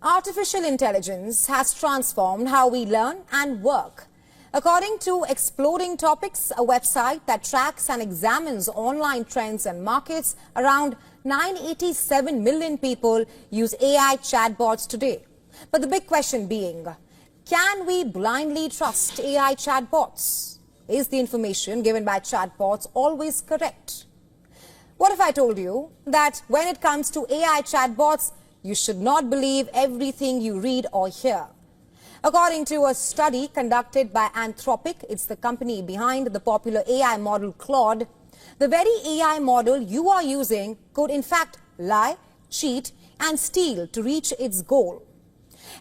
Artificial intelligence has transformed how we learn and work. According to Exploding Topics, a website that tracks and examines online trends and markets, around 987 million people use AI chatbots today. But the big question being, can we blindly trust AI chatbots? Is the information given by chatbots always correct? What if I told you that when it comes to AI chatbots, you should not believe everything you read or hear? According to a study conducted by Anthropic, it's the company behind the popular AI model Claude, the very AI model you are using could in fact lie, cheat and steal to reach its goal.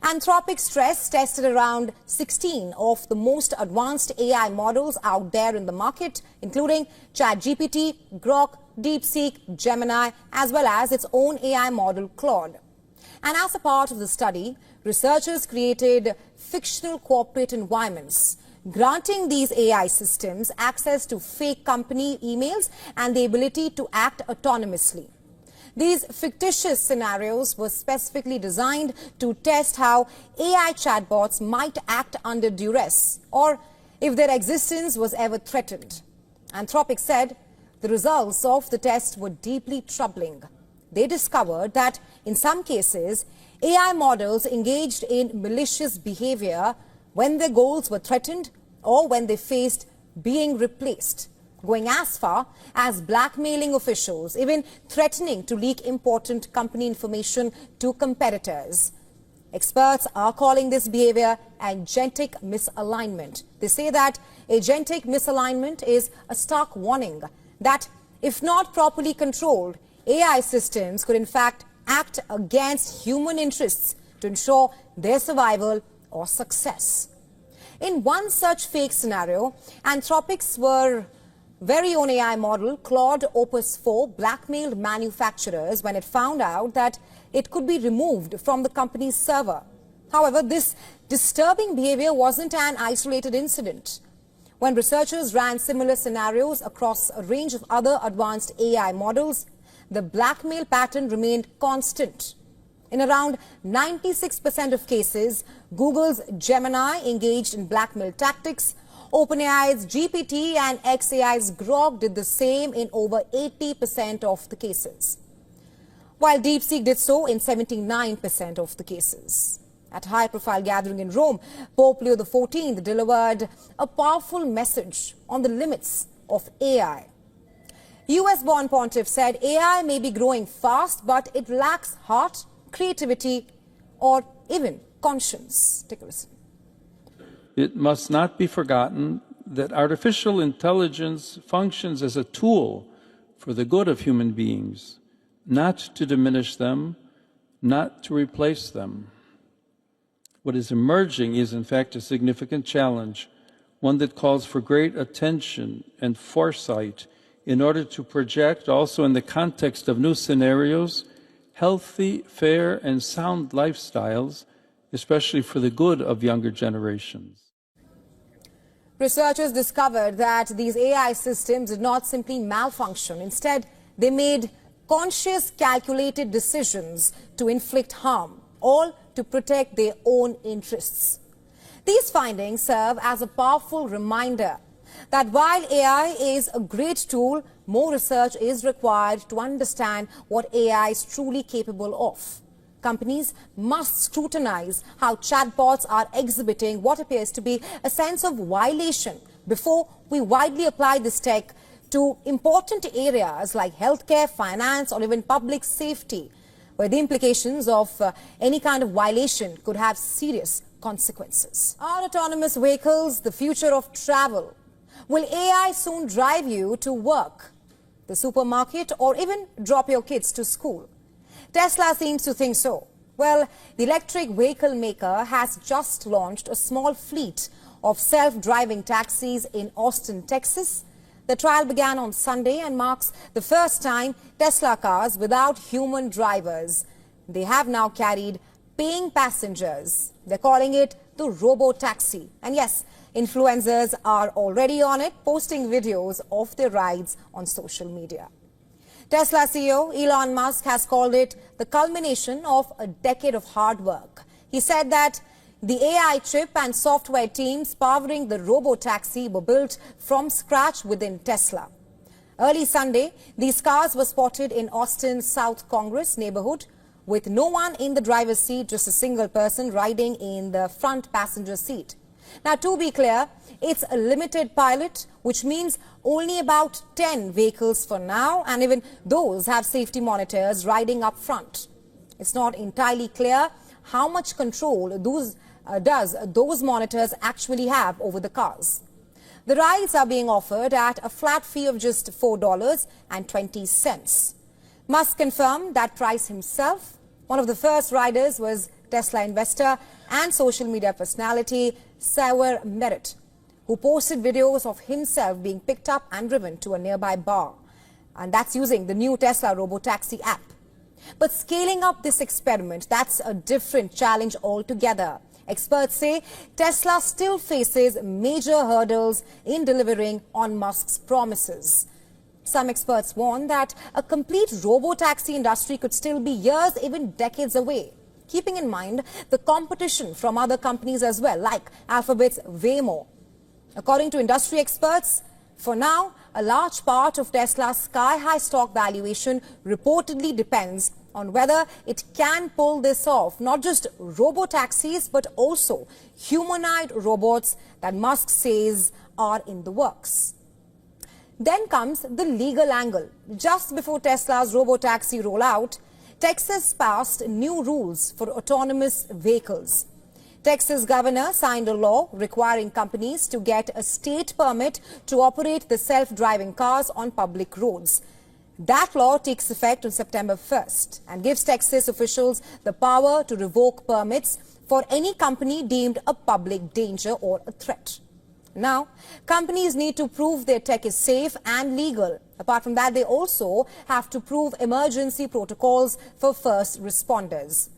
Anthropic stress tested around 16 of the most advanced AI models out there in the market, including ChatGPT, Grok, DeepSeek, Gemini, as well as its own AI model Claude. And as a part of the study, researchers created fictional corporate environments, granting these AI systems access to fake company emails and the ability to act autonomously. These fictitious scenarios were specifically designed to test how AI chatbots might act under duress or if their existence was ever threatened. Anthropic said the results of the test were deeply troubling. They discovered that in some cases, AI models engaged in malicious behavior when their goals were threatened or when they faced being replaced, going as far as blackmailing officials, even threatening to leak important company information to competitors. Experts are calling this behavior agentic misalignment. They say that agentic misalignment is a stark warning that if not properly controlled, AI systems could in fact act against human interests to ensure their survival or success. In one such fake scenario, Anthropic's very own AI model, Claude Opus 4, blackmailed manufacturers when it found out that it could be removed from the company's server. However, this disturbing behavior wasn't an isolated incident. When researchers ran similar scenarios across a range of other advanced AI models, the blackmail pattern remained constant. In around 96% of cases, Google's Gemini engaged in blackmail tactics. OpenAI's GPT and xAI's Grok did the same in over 80% of the cases, while DeepSeek did so in 79% of the cases. At a high-profile gathering in Rome, Pope Leo XIV delivered a powerful message on the limits of AI. US-born pontiff said AI may be growing fast, but it lacks heart, creativity, or even conscience. Take a listen. It must not be forgotten that artificial intelligence functions as a tool for the good of human beings, not to diminish them, not to replace them. What is emerging is, in fact, a significant challenge, one that calls for great attention and foresight in order to project, also in the context of new scenarios, healthy, fair, and sound lifestyles, especially for the good of younger generations. Researchers discovered that these AI systems did not simply malfunction. Instead, they made conscious, calculated decisions to inflict harm, all to protect their own interests. These findings serve as a powerful reminder that while AI is a great tool, more research is required to understand what AI is truly capable of. Companies must scrutinize how chatbots are exhibiting what appears to be a sense of violation before we widely apply this tech to important areas like healthcare, finance, or even public safety, where the implications of any kind of violation could have serious consequences. Are autonomous vehicles the future of travel? Will AI soon drive you to work, the supermarket, or even drop your kids to school? Tesla seems to think so. Well, the electric vehicle maker has just launched a small fleet of self-driving taxis in Austin, Texas. The trial began on Sunday and marks the first time Tesla cars without human drivers. They have now carried paying passengers. They're calling it the robo-taxi. And yes, influencers are already on it, posting videos of their rides on social media. Tesla CEO Elon Musk has called it the culmination of a decade of hard work. He said that the AI chip and software teams powering the robo-taxi were built from scratch within Tesla. Early Sunday, these cars were spotted in Austin's South Congress neighborhood with no one in the driver's seat, just a single person riding in the front passenger seat. Now, to be clear, it's a limited pilot, which means only about 10 vehicles for now, and even those have safety monitors riding up front. It's not entirely clear how much control those monitors actually have over the cars. The rides are being offered at a flat fee of just $4.20. Musk confirmed that price himself. One of the first riders was Tesla investor and social media personality Saagar Merritt, who posted videos of himself being picked up and driven to a nearby bar. And that's using the new Tesla Robotaxi app. But scaling up this experiment, that's a different challenge altogether. Experts say Tesla still faces major hurdles in delivering on Musk's promises. Some experts warn that a complete robo-taxi industry could still be years, even decades away, keeping in mind the competition from other companies as well, like Alphabet's Waymo. According to industry experts, for now, a large part of Tesla's sky-high stock valuation reportedly depends on whether it can pull this off, not just robo-taxis, but also humanoid robots that Musk says are in the works. Then comes the legal angle. Just before Tesla's robo-taxi rollout, Texas passed new rules for autonomous vehicles. Texas governor signed a law requiring companies to get a state permit to operate the self-driving cars on public roads. That law takes effect on September 1st and gives Texas officials the power to revoke permits for any company deemed a public danger or a threat. Now, companies need to prove their tech is safe and legal. Apart from that, they also have to prove emergency protocols for first responders.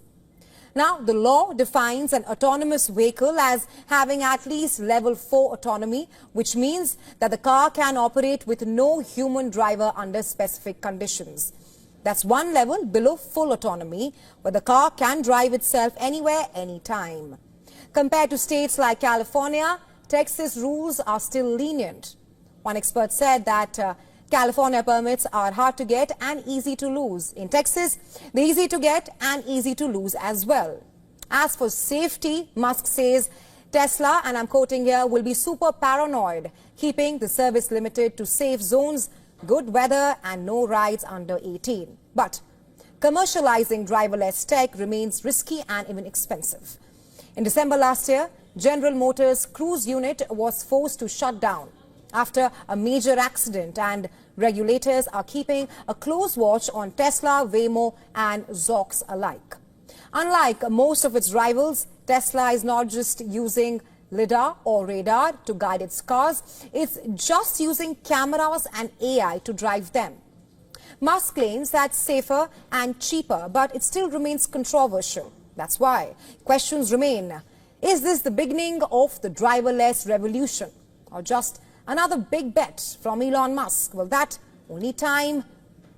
Now, the law defines an autonomous vehicle as having at least level 4 autonomy, which means that the car can operate with no human driver under specific conditions. That's one level below full autonomy, where the car can drive itself anywhere, anytime. Compared to states like California, Texas rules are still lenient. One expert said that California permits are hard to get and easy to lose. In Texas, they're easy to get and easy to lose as well. As for safety, Musk says Tesla, and I'm quoting here, will be super paranoid, keeping the service limited to safe zones, good weather and no rides under 18. But commercializing driverless tech remains risky and even expensive. In December last year, General Motors' Cruise unit was forced to shut down after a major accident, and regulators are keeping a close watch on Tesla, Waymo and Zoox alike. Unlike most of its rivals, Tesla is not just using LiDAR or radar to guide its cars, it's just using cameras and AI to drive them. Musk claims that's safer and cheaper, but it still remains controversial. That's why questions remain. Is this the beginning of the driverless revolution, or just another big bet from Elon Musk? Well, that only time.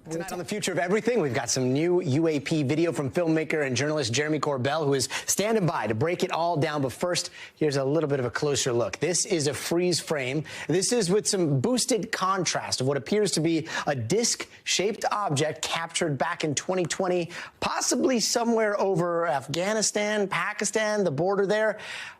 Tonight on The Future of Everything, we've got some new UAP video from filmmaker and journalist Jeremy Corbell, who is standing by to break it all down. But first, here's a little bit of a closer look. This is a freeze frame. This is with some boosted contrast of what appears to be a disc-shaped object captured back in 2020, possibly somewhere over Afghanistan, Pakistan, the border there.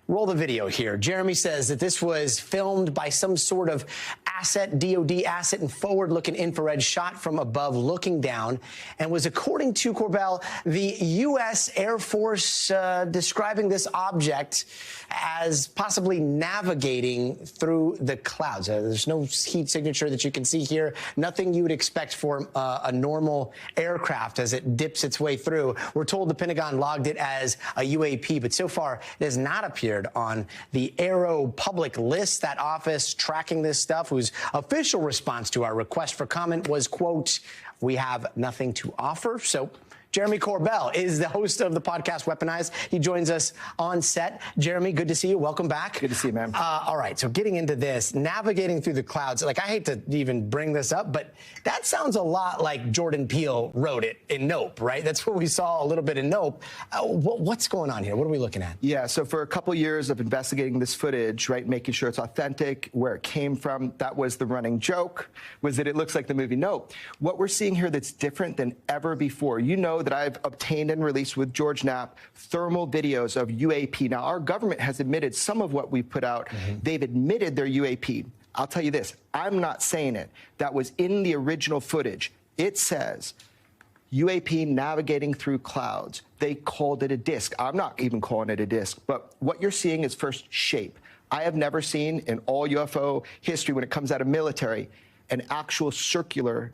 Roll the video here. Jeremy says that this was filmed by some sort of asset, DOD asset, and forward-looking infrared shot from above looking down, and was, according to Corbell, the U.S. Air Force describing this object as possibly navigating through the clouds. There's no heat signature that you can see here. Nothing you would expect for a normal aircraft as it dips its way through. We're told the Pentagon logged it as a UAP, but so far it has not appeared on the Aero public list. That office tracking this stuff, whose official response to our request for comment was, quote, "We have nothing to offer." So Jeremy Corbell is the host of the podcast Weaponized. He joins us on set. Jeremy, good to see you. Welcome back. Good to see you, man. All right, so getting into this, navigating through the clouds, like I hate to even bring this up, but that sounds a lot like Jordan Peele wrote it in Nope, right? That's what we saw a little bit in Nope. What's going on here? What are we looking at? Yeah, so for a couple years of investigating this footage, right, making sure it's authentic, where it came from, that was the running joke, was that it looks like the movie Nope. What we're seeing here that's different than ever before, you know that I've obtained and released with George Knapp thermal videos of UAP. Now, our government has admitted some of what we've put out. They've admitted their UAP. I'll tell you this, I'm not saying it. That was in the original footage. It says UAP navigating through clouds. They called it a disc. I'm not even calling it a disc, but what you're seeing is first shape. I have never seen in all UFO history, when it comes out of military, an actual circular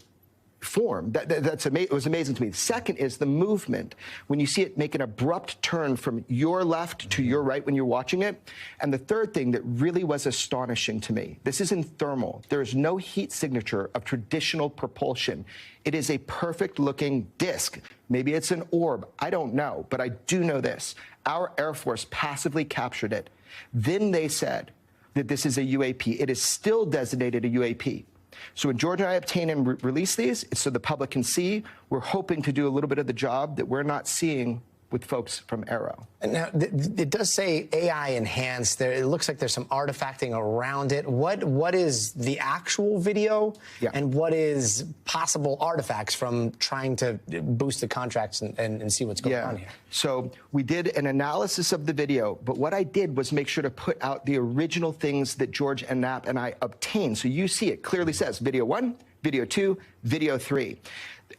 form. It was amazing to me. The second is the movement. When you see it make an abrupt turn from your left to your right when you're watching it. And the third thing that really was astonishing to me, this is in thermal. There is no heat signature of traditional propulsion. It is a perfect looking disc. Maybe it's an orb. I don't know, but I do know this. Our Air Force passively captured it. Then they said that this is a UAP. It is still designated a UAP. So when George and I obtain and release these, it's so the public can see. We're hoping to do a little bit of the job that we're not seeing with folks from Arrow. Now, it does say AI enhanced. There, it looks like there's some artifacting around it. What is the actual video, and what is possible artifacts from trying to boost the contracts and see what's going on here? So we did an analysis of the video, but what I did was make sure to put out the original things that George and Knapp and I obtained. So you see it clearly says video 1, video 2, video 3.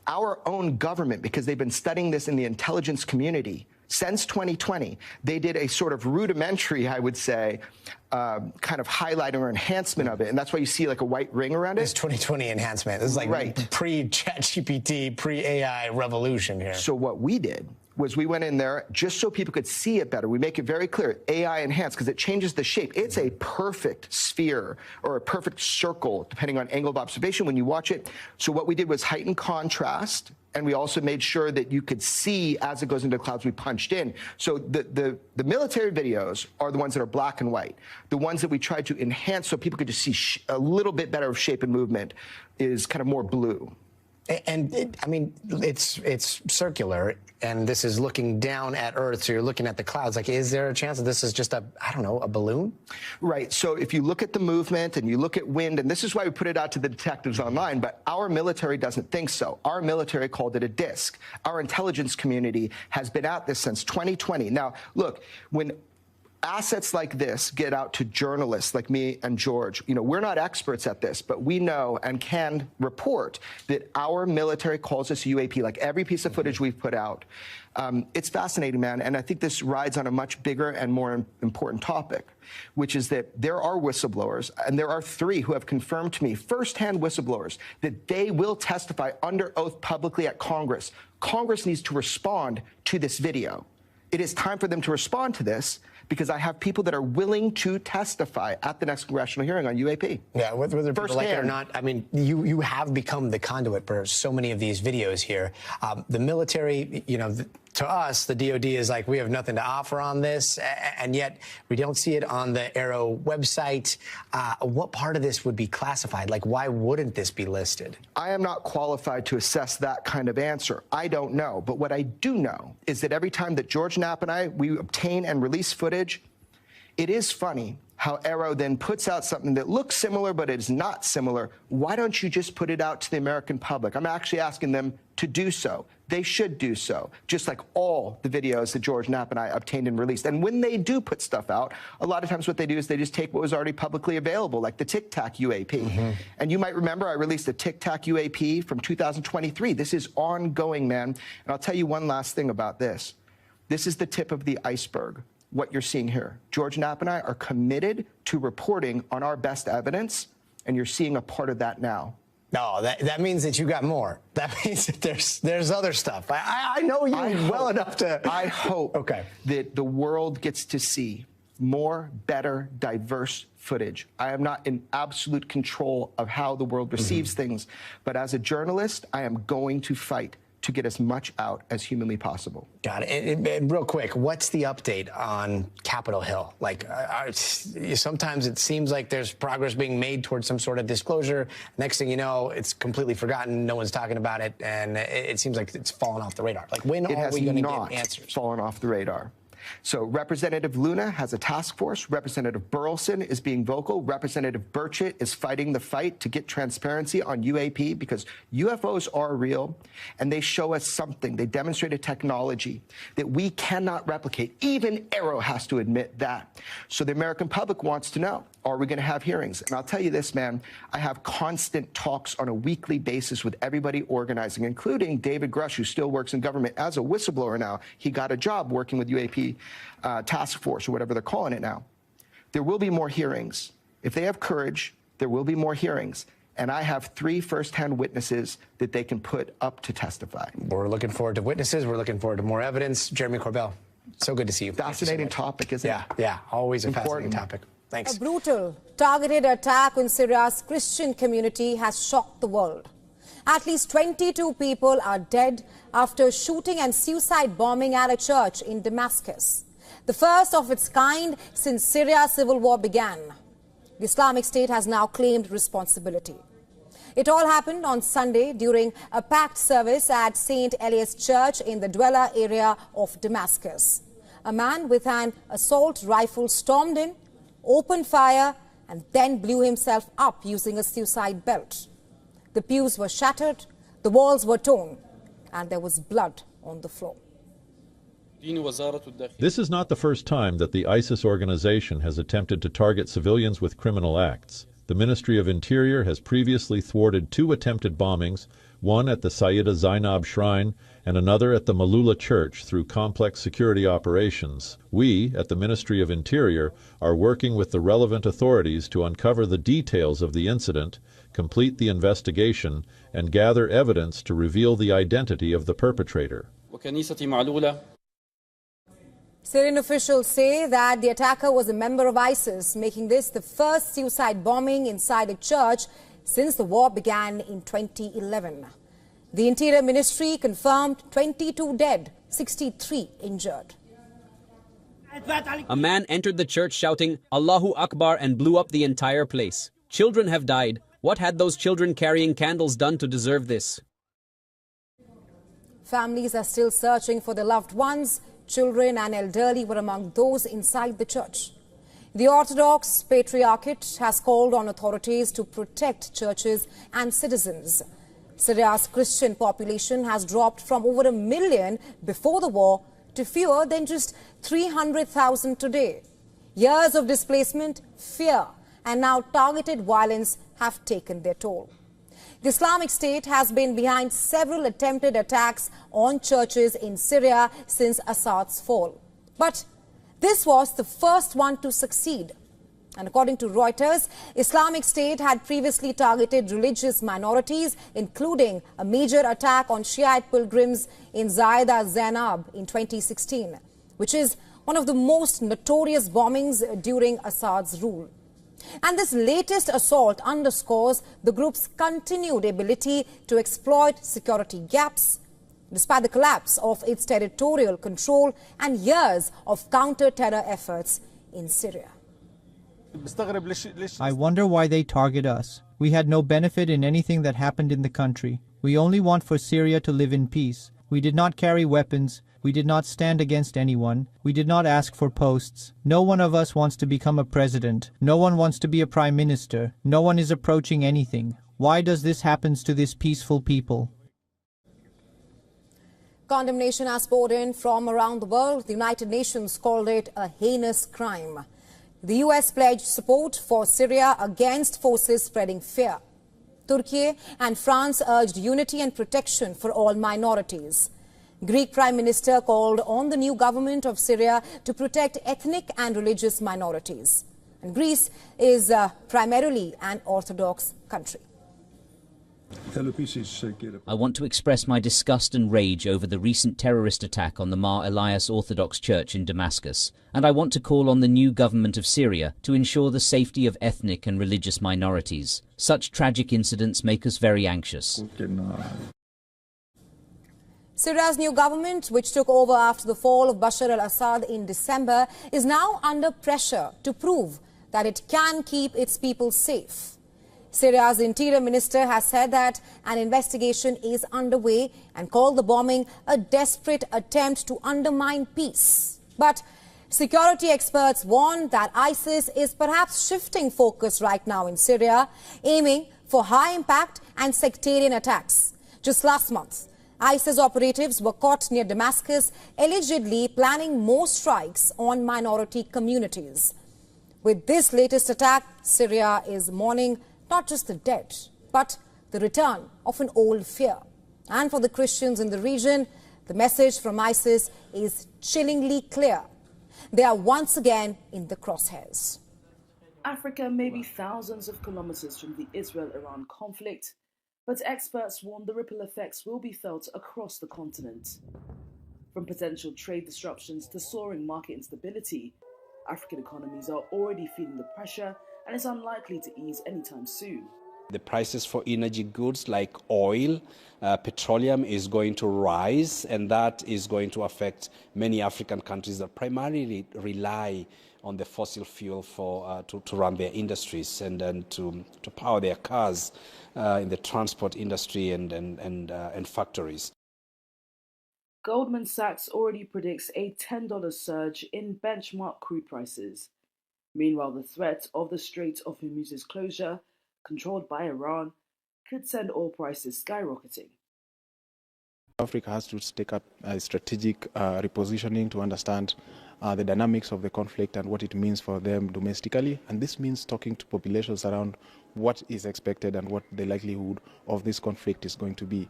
Our own government, because they've been studying this in the intelligence community since 2020, they did a sort of rudimentary, I would say, kind of highlighting or enhancement of it. And that's why you see like a white ring around it. This 2020 enhancement. This is like pre-ChatGPT, pre-AI revolution here. So what we did was we went in there just so people could see it better. We make it very clear, AI enhanced, because it changes the shape. It's a perfect sphere or a perfect circle, depending on angle of observation when you watch it. So what we did was heighten contrast, and we also made sure that you could see as it goes into the clouds. We punched in. So the military videos are the ones that are black and white. The ones that we tried to enhance so people could just see a little bit better of shape and movement is kind of more blue. And I mean, it's circular, and this is looking down at Earth, so you're looking at the clouds. Like, is there a chance that this is just a balloon? Right. So if you look at the movement and you look at wind, and this is why we put it out to the detectives online, but our military doesn't think so. Our military called it a disc. Our intelligence community has been at this since 2020. Now, look, when assets like this get out to journalists like me and George, you know, we're not experts at this, but we know and can report that our military calls us UAP, like every piece of footage we've put out. It's fascinating, man, and I think this rides on a much bigger and more important topic, which is that there are whistleblowers, and there are 3 who have confirmed to me, firsthand whistleblowers, that they will testify under oath publicly at Congress. Congress needs to respond to this video. It is time for them to respond to this, because I have people that are willing to testify at the next congressional hearing on UAP. Yeah, whether people like it or not, I mean, you have become the conduit for so many of these videos here. The military, you know, to us, the DOD is like, we have nothing to offer on this, and yet we don't see it on the Arrow website. What part of this would be classified? Like, why wouldn't this be listed? I am not qualified to assess that kind of answer. I don't know. But what I do know is that every time that George Knapp and we obtain and release footage, it is funny how Arrow then puts out something that looks similar, but is not similar. Why don't you just put it out to the American public? I'm actually asking them to do so. They should do so, just like all the videos that George Knapp and I obtained and released. And when they do put stuff out, a lot of times what they do is they just take what was already publicly available, like the Tic Tac UAP. And you might remember I released a Tic Tac UAP from 2023. This is ongoing, man. And I'll tell you one last thing about this. This is the tip of the iceberg, what you're seeing here. George Knapp and I are committed to reporting on our best evidence, and you're seeing a part of that now. No, that means that you got more. That means that there's other stuff. I know you well enough to... I hope that the world gets to see more, better, diverse footage. I am not in absolute control of how the world receives things, but as a journalist, I am going to fight to get as much out as humanly possible. Got it. And real quick, what's the update on Capitol Hill? Like, sometimes it seems like there's progress being made towards some sort of disclosure. Next thing you know, it's completely forgotten. No one's talking about it, and it seems like it's fallen off the radar. Like, when are we going to get answers? Fallen off the radar. So Representative Luna has a task force. Representative Burleson is being vocal. Representative Burchett is fighting the fight to get transparency on UAP because UFOs are real and they show us something. They demonstrate a technology that we cannot replicate. Even Aero has to admit that. So the American public wants to know, are we going to have hearings? And I'll tell you this, man, I have constant talks on a weekly basis with everybody organizing, including David Grush, who still works in government as a whistleblower now. He got a job working with UAP task force, or whatever they're calling it now. There will be more hearings. If they have courage, there will be more hearings. And I have 3 firsthand witnesses that they can put up to testify. We're looking forward to witnesses. We're looking forward to more evidence. Jeremy Corbell, so good to see you. Fascinating topic, isn't it? Yeah, always a fascinating topic. Thanks. A brutal, targeted attack on Syria's Christian community has shocked the world. At least 22 people are dead after shooting and suicide bombing at a church in Damascus, the first of its kind since Syria's civil war began. The Islamic State has now claimed responsibility. It all happened on Sunday during a packed service at St. Elias Church in the Dwellah area of Damascus. A man with an assault rifle stormed in, opened fire, and then blew himself up using a suicide belt. The pews were shattered, the walls were torn, and there was blood on the floor. This is not the first time that the ISIS organization has attempted to target civilians with criminal acts. The Ministry of Interior has previously thwarted 2 attempted bombings, one at the Sayyida Zainab Shrine and another at the Malula Church through complex security operations. We, at the Ministry of Interior, are working with the relevant authorities to uncover the details of the incident, complete the investigation, and gather evidence to reveal the identity of the perpetrator. Syrian officials say that the attacker was a member of ISIS, making this the first suicide bombing inside a church since the war began in 2011. The Interior Ministry confirmed 22 dead, 63 injured. A man entered the church shouting, "Allahu Akbar," and blew up the entire place. Children have died. What had those children carrying candles done to deserve this? Families are still searching for their loved ones. Children and elderly were among those inside the church. The Orthodox Patriarchate has called on authorities to protect churches and citizens. Syria's Christian population has dropped from over 1 million before the war to fewer than just 300,000 today. Years of displacement, fear, and now targeted violence have taken their toll. The Islamic State has been behind several attempted attacks on churches in Syria since Assad's fall. But this was the first one to succeed. And according to Reuters, Islamic State had previously targeted religious minorities, including a major attack on Shiite pilgrims in Sayyida Zainab in 2016, which is one of the most notorious bombings during Assad's rule. And this latest assault underscores the group's continued ability to exploit security gaps, despite the collapse of its territorial control and years of counter-terror efforts in Syria. I wonder why they target us. We had no benefit in anything that happened in the country. We only want for Syria to live in peace. We did not carry weapons. We did not stand against anyone. We did not ask for posts. No one of us wants to become a president. No one wants to be a prime minister. No one is approaching anything. Why does this happen to this peaceful people? Condemnation has poured in from around the world. The United Nations called it a heinous crime. The US pledged support for Syria against forces spreading fear. Turkey and France urged unity and protection for all minorities. Greek Prime Minister called on the new government of Syria to protect ethnic and religious minorities. And Greece is primarily an Orthodox country. I want to express my disgust and rage over the recent terrorist attack on the Mar Elias Orthodox Church in Damascus, and I want to call on the new government of Syria to ensure the safety of ethnic and religious minorities. Such tragic incidents make us very anxious. Syria's new government, which took over after the fall of Bashar al-Assad in December, is now under pressure to prove that it can keep its people safe. Syria's interior minister has said that an investigation is underway and called the bombing a desperate attempt to undermine peace. But security experts warn that ISIS is perhaps shifting focus right now in Syria, aiming for high-impact and sectarian attacks. Just last month, ISIS operatives were caught near Damascus, allegedly planning more strikes on minority communities. With this latest attack, Syria is mourning not just the dead, but the return of an old fear. And for the Christians in the region, the message from ISIS is chillingly clear. They are once again in the crosshairs. Africa may be thousands of kilometers from the Israel-Iran conflict, but experts warn the ripple effects will be felt across the continent. From potential trade disruptions to soaring market instability, African economies are already feeling the pressure and is unlikely to ease anytime soon. The prices for energy goods like oil, petroleum is going to rise, and that is going to affect many African countries that primarily rely on the fossil fuel to run their industries and to power their cars in the transport industry and factories. Goldman Sachs already predicts a $10 surge in benchmark crude prices. Meanwhile, the threat of the Strait of Hormuz's closure, controlled by Iran, could send oil prices skyrocketing. Africa has to take up a strategic repositioning to understand the dynamics of the conflict and what it means for them domestically. And this means talking to populations around what is expected and what the likelihood of this conflict is going to be.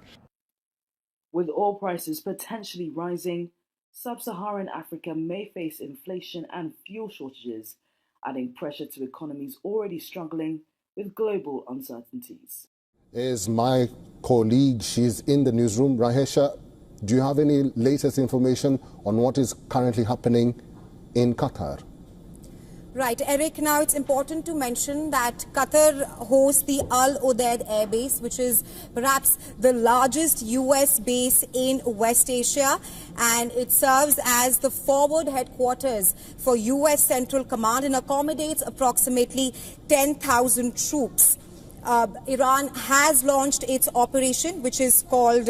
With oil prices potentially rising, sub-Saharan Africa may face inflation and fuel shortages, adding pressure to economies already struggling with global uncertainties. Is my colleague, she's in the newsroom. Rahesha, do you have any latest information on what is currently happening in Qatar? Right, Eric, now it's important to mention that Qatar hosts the Al Udeid Air Base, which is perhaps the largest US base in West Asia, and it serves as the forward headquarters for US Central Command and accommodates approximately 10,000 troops. Iran has launched its operation, which is called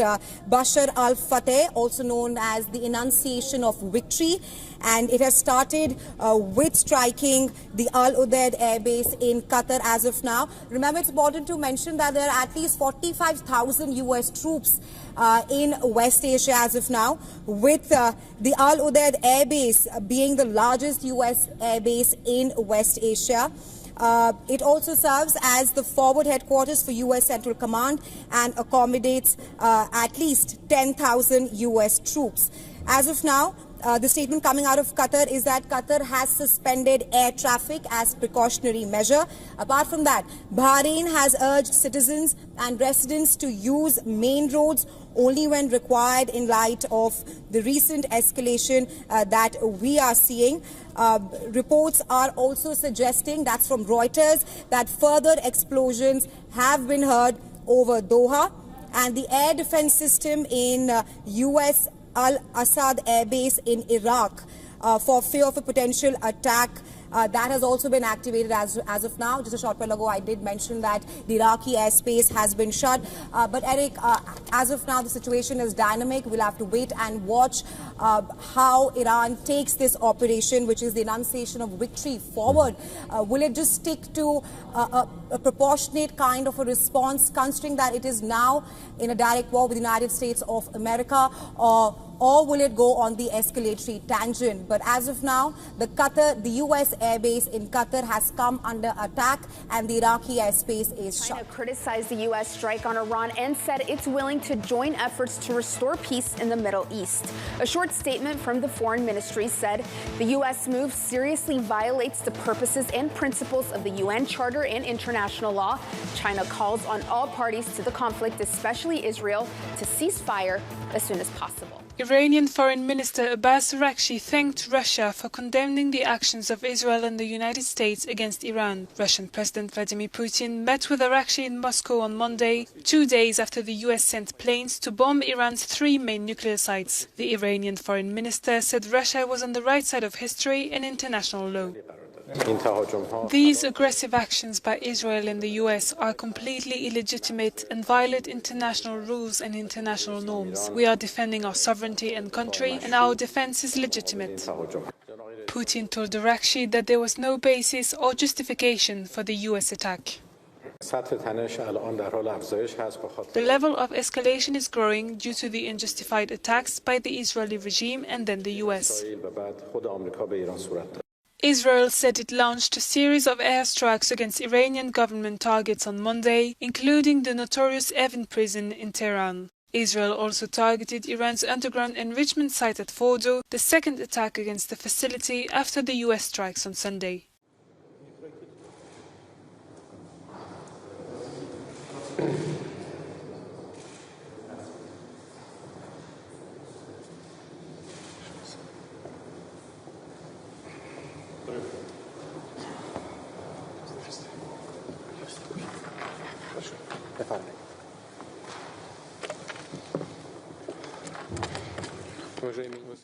Bashar al-Fateh, also known as the Enunciation of Victory, and it has started with striking the Al Udeid Air Base in Qatar as of now. Remember, it's important to mention that there are at least 45,000 US troops in West Asia as of now, with the Al Udeid Air Base being the largest US air base in West Asia. It also serves as the forward headquarters for US Central Command and accommodates at least 10,000 US troops. As of now, the statement coming out of Qatar is that Qatar has suspended air traffic as precautionary measure. Apart from that, Bahrain has urged citizens and residents to use main roads only when required in light of the recent escalation that we are seeing. Reports are also suggesting, that's from Reuters, that further explosions have been heard over Doha, and the air defense system in US Al-Assad Air Base in Iraq for fear of a potential attack. That has also been activated as of now. Just a short while ago, I did mention that the Iraqi airspace has been shut. But Eric, as of now, the situation is dynamic. We'll have to wait and watch how Iran takes this operation, which is the Enunciation of Victory, forward. Will it just stick to a proportionate kind of a response, considering that it is now in a direct war with the United States of America, or will it go on the escalatory tangent? But as of now, the US airbase in Qatar has come under attack, and the Iraqi airspace is shut. China criticized the US strike on Iran and said it's willing to join efforts to restore peace in the Middle East. A short statement from the foreign ministry said the US move seriously violates the purposes and principles of the UN Charter and international law. China calls on all parties to the conflict, especially Israel, to cease fire as soon as possible. Iranian Foreign Minister Abbas Araghchi thanked Russia for condemning the actions of Israel and the United States against Iran. Russian President Vladimir Putin met with Araghchi in Moscow on Monday, 2 days after the US sent planes to bomb Iran's 3 main nuclear sites. The Iranian Foreign Minister said Russia was on the right side of history and international law. These aggressive actions by Israel and the US are completely illegitimate and violate international rules and international norms. We are defending our sovereignty and country, and our defense is legitimate. Putin told Araghchi that there was no basis or justification for the US attack. The level of escalation is growing due to the unjustified attacks by the Israeli regime and then the US. Israel said it launched a series of airstrikes against Iranian government targets on Monday, including the notorious Evin prison in Tehran. Israel also targeted Iran's underground enrichment site at Fordo, the second attack against the facility after the US strikes on Sunday.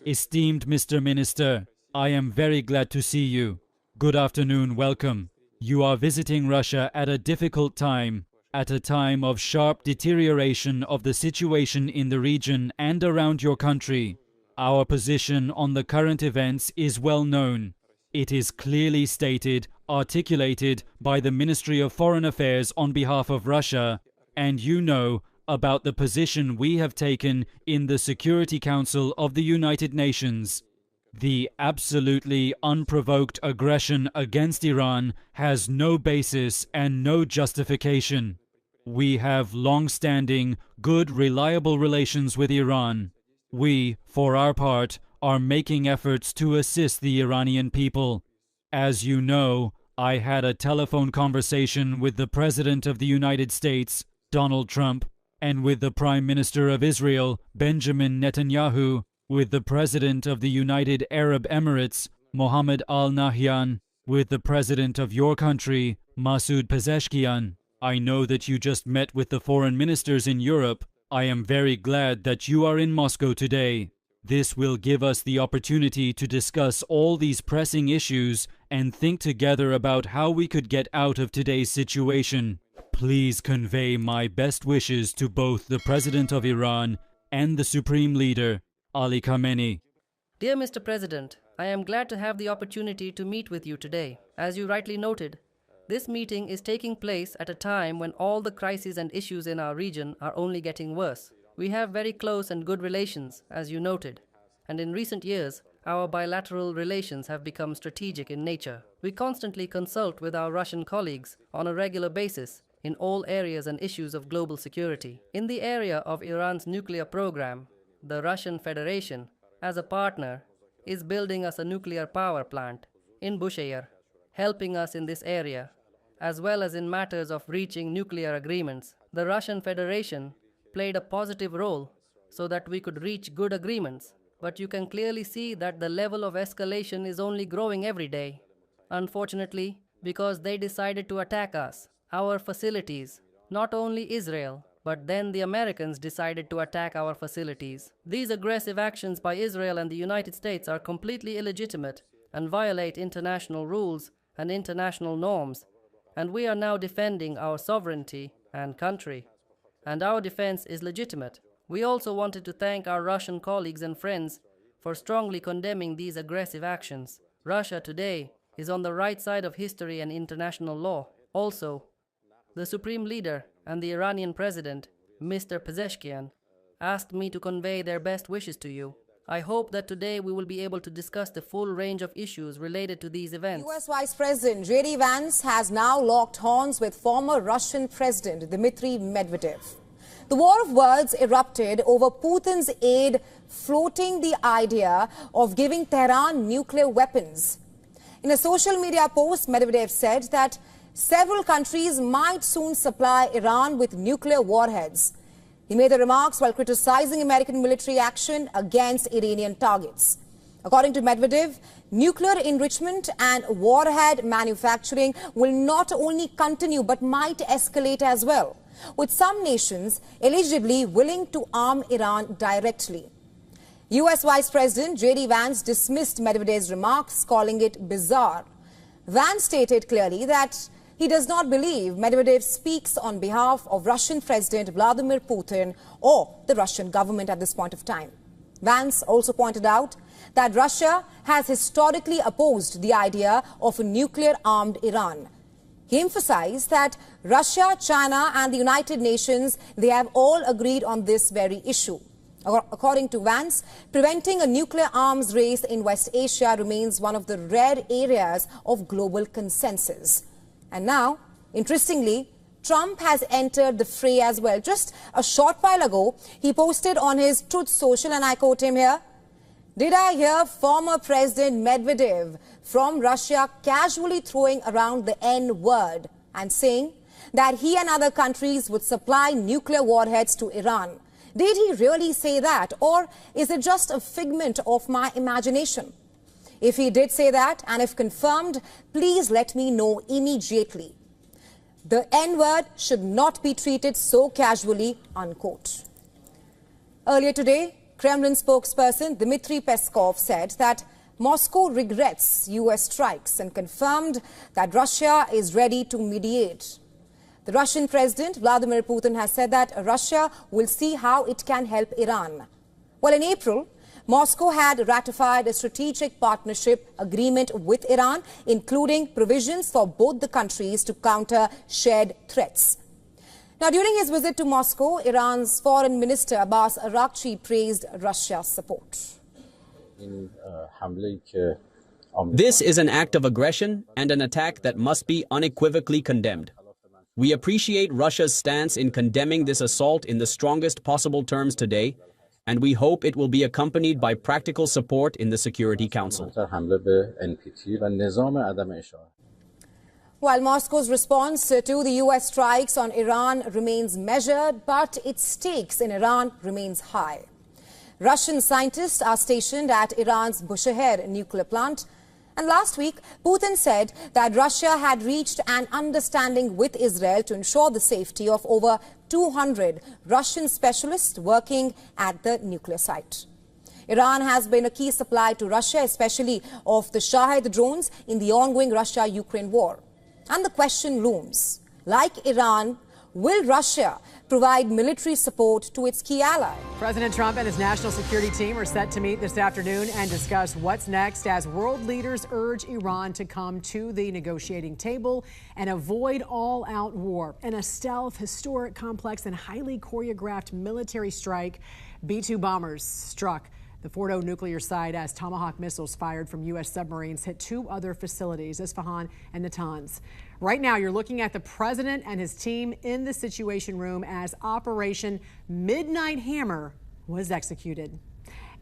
Esteemed Mr. Minister, I am very glad to see you. Good afternoon, welcome. You are visiting Russia at a difficult time, at a time of sharp deterioration of the situation in the region and around your country. Our position on the current events is well known. It is clearly stated, articulated by the Ministry of Foreign Affairs on behalf of Russia, and you know about the position we have taken in the Security Council of the United Nations. The absolutely unprovoked aggression against Iran has no basis and no justification. We have long-standing, good, reliable relations with Iran. We, for our part, are making efforts to assist the Iranian people. As you know, I had a telephone conversation with the President of the United States, Donald Trump, and with the Prime Minister of Israel, Benjamin Netanyahu, with the President of the United Arab Emirates, Mohammed Al Nahyan, with the President of your country, Masoud Pezeshkian. I know that you just met with the foreign ministers in Europe. I am very glad that you are in Moscow today. This will give us the opportunity to discuss all these pressing issues and think together about how we could get out of today's situation. Please convey my best wishes to both the President of Iran and the Supreme Leader, Ali Khamenei. Dear Mr. President, I am glad to have the opportunity to meet with you today. As you rightly noted, this meeting is taking place at a time when all the crises and issues in our region are only getting worse. We have very close and good relations, as you noted, and in recent years, our bilateral relations have become strategic in nature. We constantly consult with our Russian colleagues on a regular basis in all areas and issues of global security. In the area of Iran's nuclear program, the Russian Federation, as a partner, is building us a nuclear power plant in Bushehr, helping us in this area, as well as in matters of reaching nuclear agreements. The Russian Federation played a positive role so that we could reach good agreements, but you can clearly see that the level of escalation is only growing every day. Unfortunately, because they decided to attack us, our facilities, not only Israel, but then the Americans decided to attack our facilities. These aggressive actions by Israel and the United States are completely illegitimate and violate international rules and international norms, and we are now defending our sovereignty and country, and our defense is legitimate. We also wanted to thank our Russian colleagues and friends for strongly condemning these aggressive actions. Russia today is on the right side of history and international law. Also, the Supreme Leader and the Iranian President, Mr. Pezeshkian, asked me to convey their best wishes to you. I hope that today we will be able to discuss the full range of issues related to these events. US Vice President J.D. Vance has now locked horns with former Russian President Dmitry Medvedev. The war of words erupted over Putin's aide floating the idea of giving Tehran nuclear weapons. In a social media post, Medvedev said that several countries might soon supply Iran with nuclear warheads. He made the remarks while criticizing American military action against Iranian targets. According to Medvedev, nuclear enrichment and warhead manufacturing will not only continue but might escalate as well, with some nations allegedly willing to arm Iran directly. US Vice President J.D. Vance dismissed Medvedev's remarks, calling it bizarre. Vance stated clearly that he does not believe Medvedev speaks on behalf of Russian President Vladimir Putin or the Russian government at this point of time. Vance also pointed out that Russia has historically opposed the idea of a nuclear-armed Iran. He emphasized that Russia, China and the United Nations, they have all agreed on this very issue. According to Vance, preventing a nuclear arms race in West Asia remains one of the rare areas of global consensus. And now, interestingly, Trump has entered the fray as well. Just a short while ago, he posted on his Truth Social, and I quote him here, "Did I hear former President Medvedev from Russia casually throwing around the N-word and saying that he and other countries would supply nuclear warheads to Iran? Did he really say that, or is it just a figment of my imagination? If he did say that, and if confirmed, please let me know immediately. The N-word should not be treated so casually," unquote. Earlier today, Kremlin spokesperson Dmitry Peskov said that Moscow regrets US strikes and confirmed that Russia is ready to mediate. The Russian President Vladimir Putin has said that Russia will see how it can help Iran. Well, in April, Moscow had ratified a strategic partnership agreement with Iran, including provisions for both the countries to counter shared threats. Now, during his visit to Moscow, Iran's Foreign Minister Abbas Araghchi praised Russia's support. This is an act of aggression and an attack that must be unequivocally condemned. We appreciate Russia's stance in condemning this assault in the strongest possible terms today, and we hope it will be accompanied by practical support in the Security Council. While Moscow's response to the US strikes on Iran remains measured, but its stakes in Iran remains high. Russian scientists are stationed at Iran's Bushehr nuclear plant. And last week, Putin said that Russia had reached an understanding with Israel to ensure the safety of over 200 Russian specialists working at the nuclear site. Iran has been a key supplier to Russia, especially of the Shahed drones in the ongoing Russia-Ukraine war. And the question looms, like Iran, will Russia provide military support to its key ally? President Trump and his national security team are set to meet this afternoon and discuss what's next as world leaders urge Iran to come to the negotiating table and avoid all-out war. In a stealth, historic, complex, and highly choreographed military strike, B-2 bombers struck the Fordo nuclear site as Tomahawk missiles fired from U.S. submarines hit two other facilities, Isfahan and Natanz. Right now, you're looking at the president and his team in the Situation Room as Operation Midnight Hammer was executed.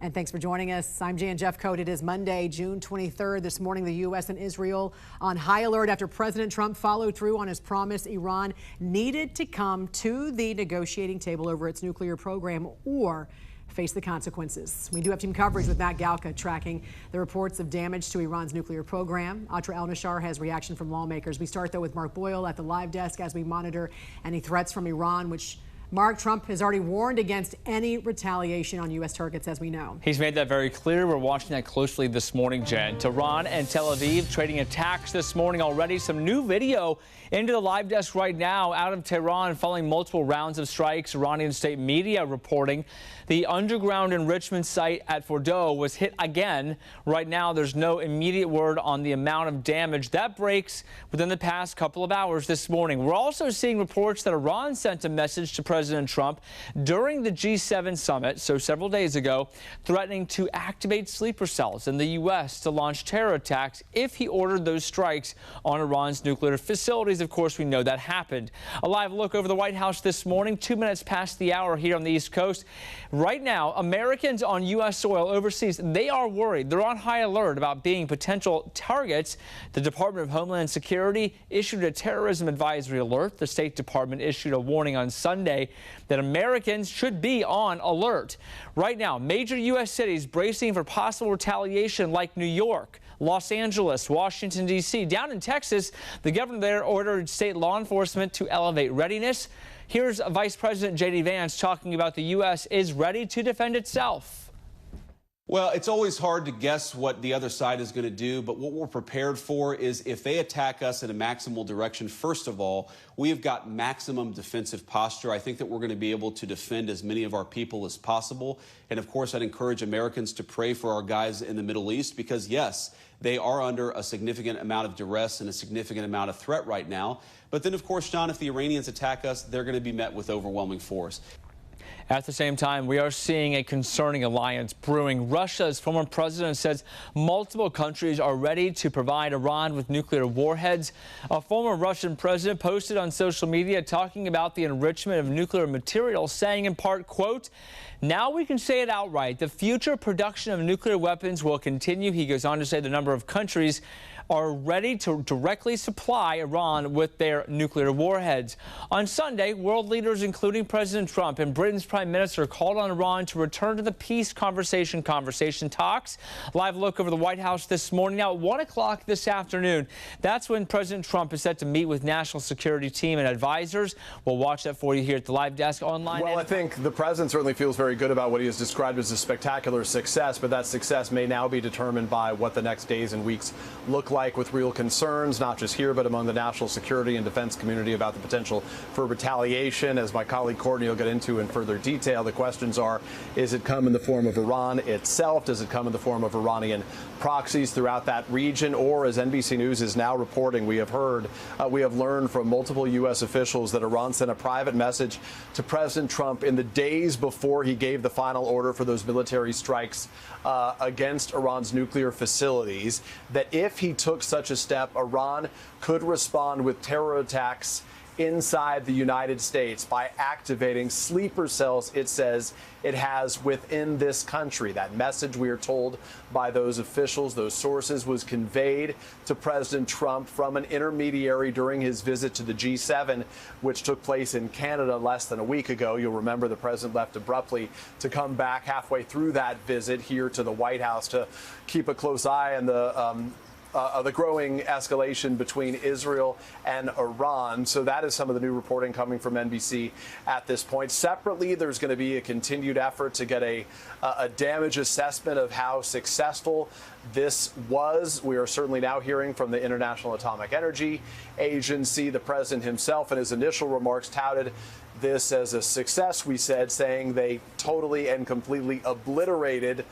And thanks for joining us. I'm Jan Jeffcoat. It is Monday, June 23rd. This morning, the U.S. and Israel on high alert after President Trump followed through on his promise Iran needed to come to the negotiating table over its nuclear program or face the consequences. We do have team coverage with Matt Galka tracking the reports of damage to Iran's nuclear program. Atra El-Nashar has reaction from lawmakers. We start, though, with Mark Boyle at the live desk as we monitor any threats from Iran, which Mark, Trump has already warned against any retaliation on U.S. targets, as we know. He's made that very clear. We're watching that closely this morning, Jen. Tehran and Tel Aviv trading attacks this morning already. Some new video into the live desk right now out of Tehran following multiple rounds of strikes. Iranian state media reporting the underground enrichment site at Fordo was hit again. Right now, there's no immediate word on the amount of damage. That breaks within the past couple of hours this morning. We're also seeing reports that Iran sent a message to President Trump during the G7 summit, so several days ago, threatening to activate sleeper cells in the U.S. to launch terror attacks if he ordered those strikes on Iran's nuclear facilities. Of course, we know that happened. A live look over the White House this morning, 2 minutes past the hour here on the East Coast. Right now, Americans on U.S. soil overseas, they are worried. They're on high alert about being potential targets. The Department of Homeland Security issued a terrorism advisory alert. The State Department issued a warning on Sunday say that Americans should be on alert. Right now, major U.S. cities bracing for possible retaliation like New York, Los Angeles, Washington, D.C. Down in Texas, the governor there ordered state law enforcement to elevate readiness. Here's Vice President J.D. Vance talking about the U.S. is ready to defend itself. Well, it's always hard to guess what the other side is going to do, but what we're prepared for is if they attack us in a maximal direction, first of all, we have got maximum defensive posture. I think that we're going to be able to defend as many of our people as possible. And of course, I'd encourage Americans to pray for our guys in the Middle East because, yes, they are under a significant amount of duress and a significant amount of threat right now. But then, of course, John, if the Iranians attack us, they're going to be met with overwhelming force. At the same time, we are seeing a concerning alliance brewing. Russia's former president says multiple countries are ready to provide Iran with nuclear warheads. A former Russian president posted on social media talking about the enrichment of nuclear material, saying in part, quote, "Now we can say it outright. The future production of nuclear weapons will continue." He goes on to say the number of countries are ready to directly supply Iran with their nuclear warheads. On Sunday, world leaders, including President Trump and Britain's Prime Minister, called on Iran to return to the peace conversation talks. Live look over the White House this morning. Now, at 1 o'clock this afternoon, that's when President Trump is set to meet with national security team and advisors. We'll watch that for you here at the Live Desk online. Well, I think the president certainly feels very good about what he has described as a spectacular success, but that success may now be determined by what the next days and weeks look like, with real concerns, not just here, but among the national security and defense community about the potential for retaliation. As my colleague Courtney will get into in further detail, the questions are, is it come in the form of Iran itself? Does it come in the form of Iranian proxies throughout that region? Or, as NBC News is now reporting, we have learned from multiple U.S. officials that Iran sent a private message to President Trump in the days before he gave the final order for those military strikes against Iran's nuclear facilities, that if he took such a step, Iran could respond with terror attacks inside the United States by activating sleeper cells, it says it has within this country. That message, we are told by those officials, those sources, was conveyed to President Trump from an intermediary during his visit to the G7, which took place in Canada less than a week ago. You'll remember the president left abruptly to come back halfway through that visit here to the White House to keep a close eye on the growing escalation between Israel and Iran. So that is some of the new reporting coming from NBC at this point. Separately, there's going to be a continued effort to get a damage assessment of how successful this was. We are certainly now hearing from the International Atomic Energy Agency. The president himself in his initial remarks touted this as a success, we said, saying they totally and completely obliterated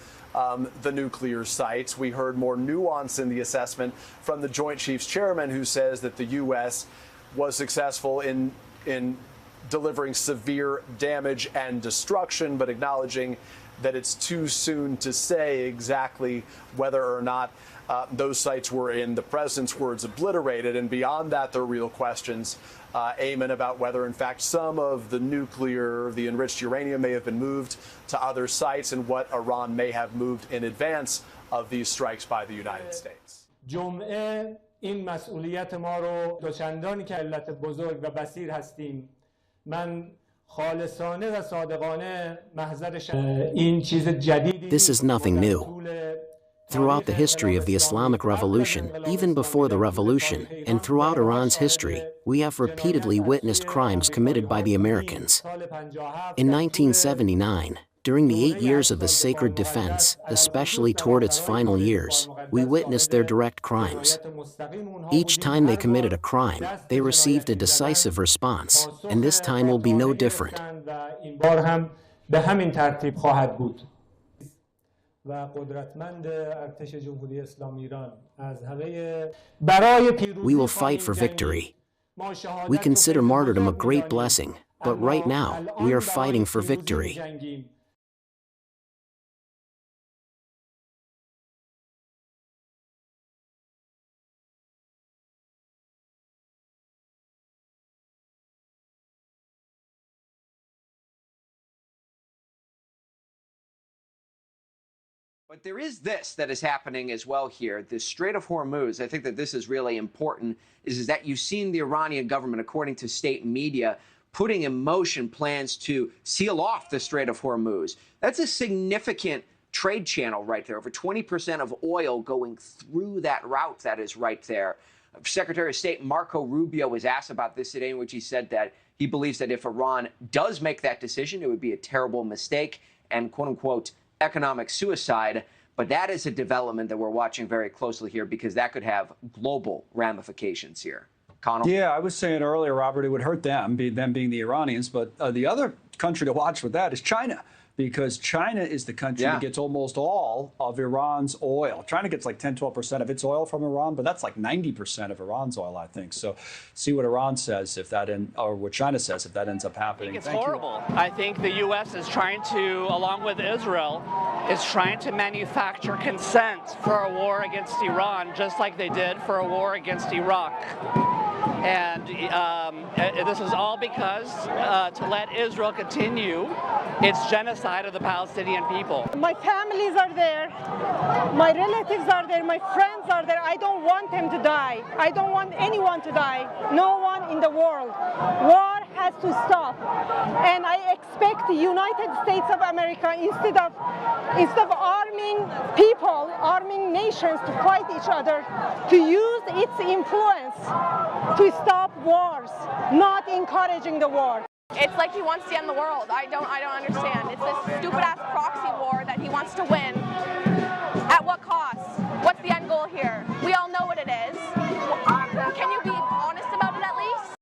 the nuclear sites. We heard more nuance in the assessment from the Joint Chiefs Chairman, who says that the U.S. was successful in delivering severe damage and destruction, but acknowledging that it's too soon to say exactly whether or not those sites were, in the president's words, obliterated. And beyond that, there are real questions, Eamon, about whether, in fact, some of the nuclear, the enriched uranium may have been moved to other sites and what Iran may have moved in advance of these strikes by the United States. جمعه این مسئولیت ما رو دوچندانی که علت بزرگ و بصیر هستیم من خالصانه و صادقانه محضر این چیز جدیدی. This is nothing new. Throughout the history of the Islamic Revolution, even before the revolution, and throughout Iran's history, we have repeatedly witnessed crimes committed by the Americans. In 1979, during the 8 years of the Sacred Defense, especially toward its final years, we witnessed their direct crimes. Each time they committed a crime, they received a decisive response, and this time will be no different. We will fight for victory. We consider martyrdom a great blessing, but right now, we are fighting for victory. But there is this that is happening as well here. The Strait of Hormuz, I think that this is really important, is that you've seen the Iranian government, according to state media, putting in motion plans to seal off the Strait of Hormuz. That's a significant trade channel right there. Over 20% of oil going through that route that is right there. Secretary of State Marco Rubio was asked about this today, in which he said that he believes that if Iran does make that decision, it would be a terrible mistake and, quote unquote, economic suicide. But that is a development that we're watching very closely here, because that could have global ramifications here. Connell? Yeah, I was saying earlier, Robert, it would hurt them being the Iranians. But the other country to watch with that is China, because China is the country that gets almost all of Iran's oil. China gets like 10, 12% of its oil from Iran, but that's like 90% of Iran's oil, I think. So see what Iran says if that, or what China says if that ends up happening. I think it's horrible. I think the U.S. is trying to, along with Israel, is trying to manufacture consent for a war against Iran, just like they did for a war against Iraq. And this is all because to let Israel continue its genocide of the Palestinian people. My families are there, my relatives are there, my friends are there. I don't want them to die. I don't want anyone to die. No one in the world. War has to stop. And I expect the United States of America, instead of arming people, arming nations to fight each other, to use its influence to stop wars, not encouraging the war. It's like he wants to end the world. I don't understand. It's this stupid-ass proxy war that he wants to win. At what cost? What's the end goal here?